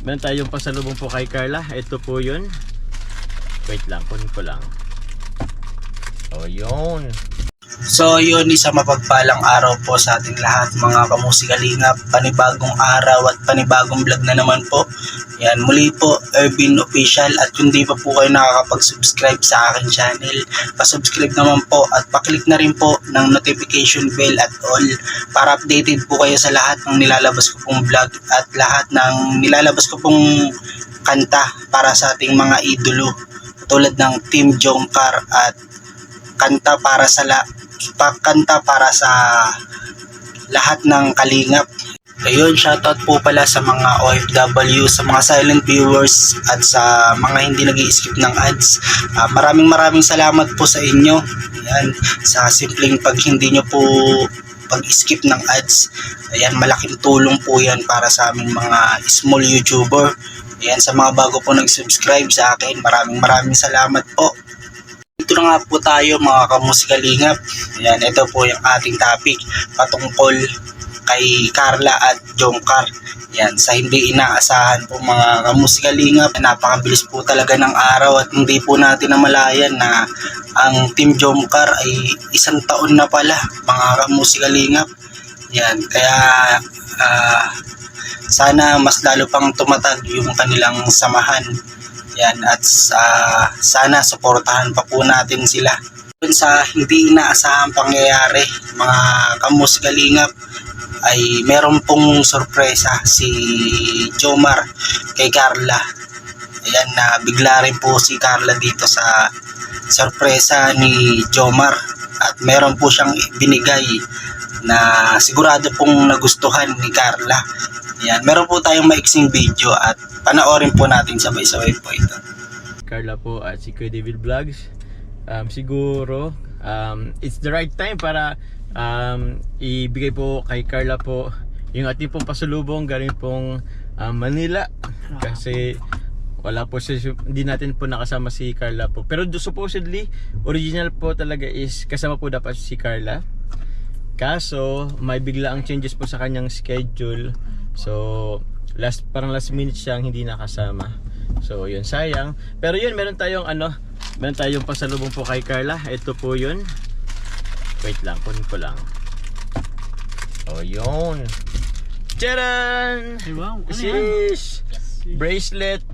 Meron tayong pasalubong po kay Carla. Ito po yun. Wait lang, kunin ko lang. Oh, yun. So yun, isang mapagpalang araw po sa ating lahat mga kamusikalingap. Panibagong araw at panibagong vlog na naman po. Yan, muli po Ervin Official. At kung di pa po kayo nakakapag-subscribe sa aking channel, pa-subscribe naman po at pa-click na rin po ng notification bell at all para updated po kayo sa lahat ng nilalabas ko pong vlog at lahat ng nilalabas ko pong kanta para sa ating mga idolo tulad ng Team Jomcar at kanta para sa lahat ng kalingap. Ayun, shoutout po pala sa mga OFW, sa mga silent viewers at sa mga hindi nag-i-skip ng ads. Maraming salamat po sa inyo. Ayan, sa simpleng pag hindi nyo po pag-skip ng ads. Ayan, malaking tulong po yan para sa aming mga small YouTuber. Ayan, sa mga bago po nag-subscribe sa akin, maraming salamat po. Dito na nga po tayo mga kamusikalingap. Ayan, ito po yung ating topic patungkol kay Carla at Jomcar. Yan, sa hindi inaasahan po mga kamusikalingap, napakabilis po talaga ng araw at hindi po natin namalayan na ang Team Jomcar ay 1 taon na pala mga kamusikalingap. Yan, kaya sana mas lalo pang tumatag yung kanilang samahan. Yan, at sana suportahan pa po natin sila. Sa hindi inaasahang pangyayari mga kamusikalingap ay meron pong sorpresa si Jomar kay Carla. Ayan, na bigla rin po si Carla dito sa sorpresa ni Jomar at meron po siyang binigay na sigurado pong nagustuhan ni Carla. Ayan, meron po tayong maiksing video at panoorin po natin sabay-sabay po ito. Carla po at si Kuya David Vlogs. Siguro it's the right time para ibigay po kay Carla po yung ating pong pasalubong galing pong Manila, kasi wala po hindi natin po nakasama si Carla po, pero supposedly original po talaga is kasama po dapat si Carla, kaso may bigla ang changes po sa kanyang schedule, so parang last minute siyang hindi nakasama. So yun, sayang, pero yun, meron tayong pasalubong po kay Carla. Ito po yun. Wait lang, kunin ko lang. Oh, yun. Tcharan! Wow, ano Sheesh! Bracelet.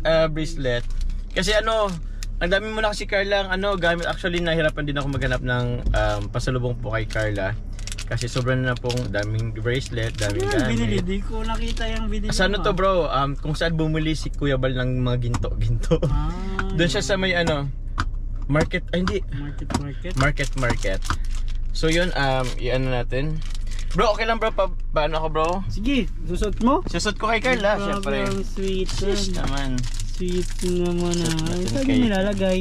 Kasi ang dami mo na kasi Carla gamit. Actually, nahirapan din ako maghanap ng pasalubong po kay Carla. Kasi sobrang na pong daming bracelet, daming gamit. Binili, di ko nakita yung binili. Sa to bro, kung saan bumili si Kuya Bal ng mga ginto. Doon siya sa may market, market. So yun, i-ano natin. Bro, okay lang bro, paano ako bro? Sige, susot mo? Susot ko kay Carla, syempre. Sweet. Shish naman. Sweet naman Susot Saan kay- nilalagay?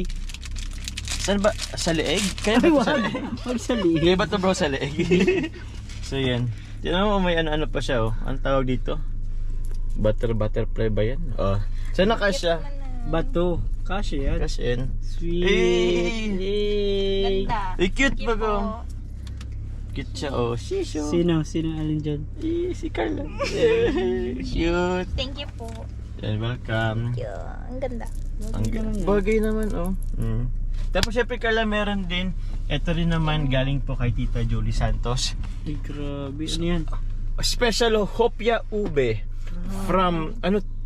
Saan ba? Sa leeg? Kaya ba ito sa leeg? Huwag sa liig. Kaya ba ito bro sa leeg? So yan. Tignan mo, may ano pa siya oh. Ang tawag dito? Butterfly ba yan? Oh. Saan na kasya? Bato. Kasi yan. Cash in. Sweet. Yay. Ganda. Cute Thank ba you go? po. Cute siya oh. Sheesh oh. Sino alin dyan? Si Carla. Cute. Thank you po. Yan, welcome. Yeah, ang ganda. Ang bagay naman oh. Tapos syempre Carla, meron din. Ito rin naman galing po kay Tita Jolie Santos. Ay, grabe. Ano yan? Special hopya ube from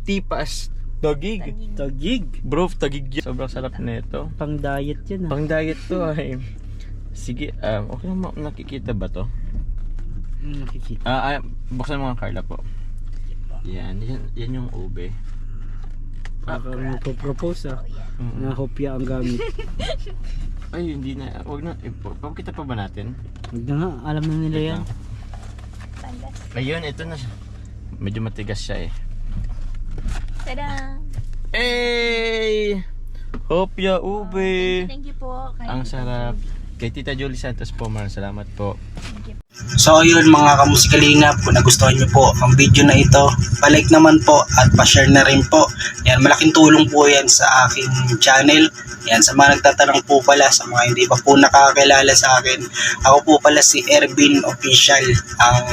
Tipas Tagig. Tagig. Bro, tagig yun. Sobrang sarap nito. Pang diet yan Pang diet to ay. Sige, okay lang, nakikita ba to? Nakikita. Buksan mo nga Carla po. Yan yung ube. Parang magpo-propose na hopya ang gamit. Ay, hindi na. Wag na. Pagkita pa ba natin? Huwag na nga, alam na nila yan. Ayun, ito na. Medyo matigas siya eh. Tada! Hey! Hopya ube. Thank you po. Ang sarap. Kay Tita Jolie Santos po, salamat po. Thank you. So ayun mga kamusikalingap, kung nagustuhan nyo po ang video na ito, palike naman po at pa-share na rin po. Yan, malaking tulong po yan sa aking channel. Yan, sa mga nagtatanong po pala, sa mga hindi pa po nakakilala sa akin, ako po pala si Ervin Official, ang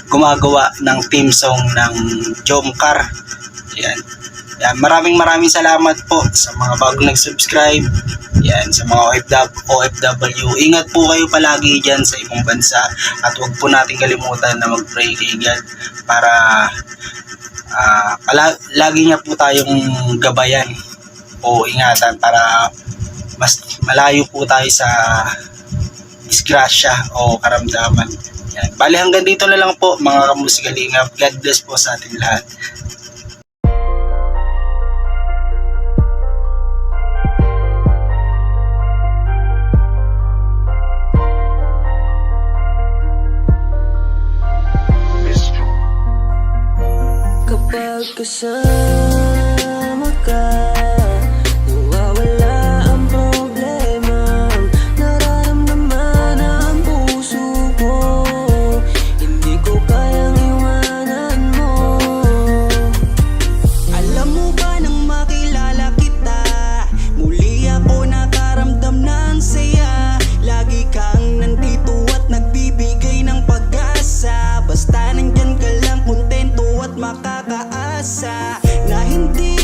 gumagawa ng theme song ng Jomcar. Yan. Yan, maraming salamat po sa mga bagong nag-subscribe. Yan, sa mga OFW. Ingat po kayo palagi dyan sa ibang bansa at huwag po natin kalimutan na mag-pray kay God para lagi niya po tayong gabayan o ingatan para mas malayo po tayo sa disgrasya o karamdaman. Yan. Bali hanggang dito na lang po mga kamusikalingap. God bless po sa ating lahat. Kapag kasama ka, nawawala ang problema. Nararamdaman ang puso ko, hindi ko kayang iwanan mo. Alam mo ba nang makilala kita, muli ako nakaramdam ng saya. Lagi kang nandito at nagbibigay ng pag-asa. Basta nandyan ka lang, kontento at makakaasa na hindi